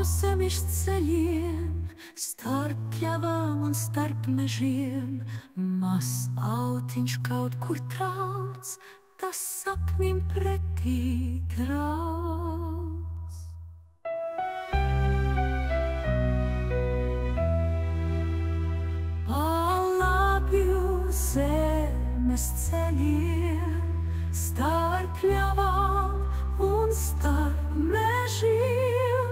Ceļš ceļiem, starp pļavām un starp mežiem, mazs autiņš kaut kur trauc, tas sapnim pretī trauc. Pa labju zemes ceļiem, starp pļavām un starp mežiem,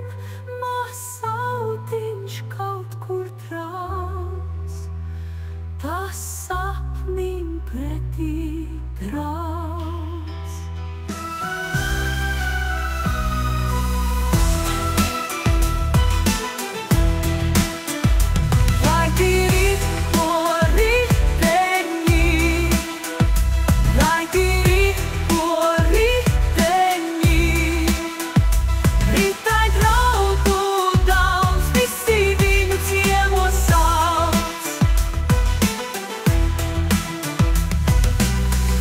mazs autiņš kaut kur trauc, tas sapnim pretī trauc. Lai tīri po riteņi, lai tīri po riteņi, ritai draugu daudz, visi viņu ciemos sauc.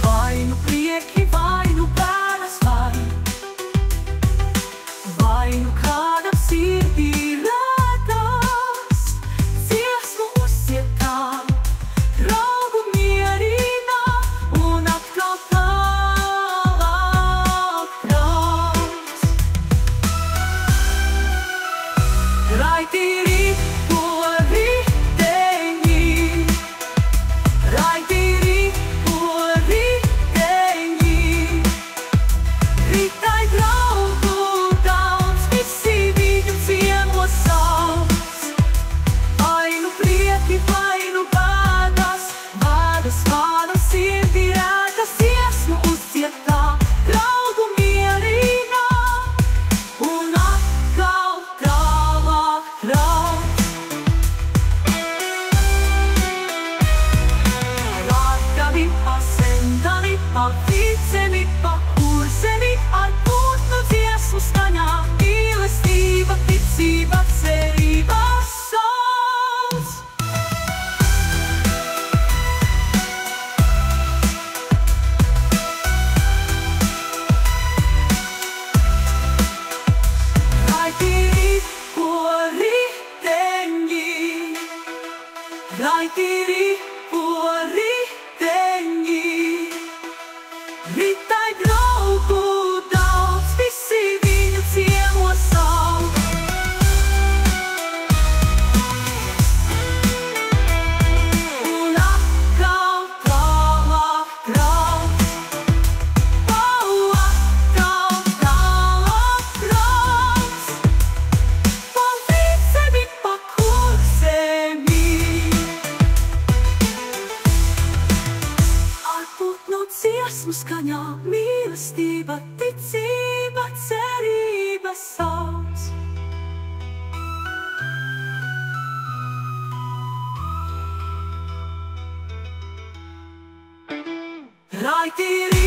Vai nu prieki, vai nu bēdas, vai nu kādam sirdī rādās, dziesmu uzsietā, draugu mierina un atkal tālāk trauc. Raitiri po riteņi, raitiri po riteņi, ritai draugu daudz, visi viņu ciemos sauc. Vai nu prieki, vai nu bēdas, kādam sirdī rētas, dziesmu uzsietā, draugu mierina un atkal tālāk trauc. Rātavi pa sendani, pa vicemi, pa kurzemi, ar putnu dziesmu skaņā, mīlestība, ticība, cerība sauc. Raitiri po riteņi, raitiri po riteņi, ritai draugu daudz, visi viņu ciemos sauc. Un atkal tālāk trauc. Atkal tālāk trauc. Pa vicemi, pa kurzemi, ar putnu dziesmu skaņā, mīlestība, ticība, cerība sauc. Raitiri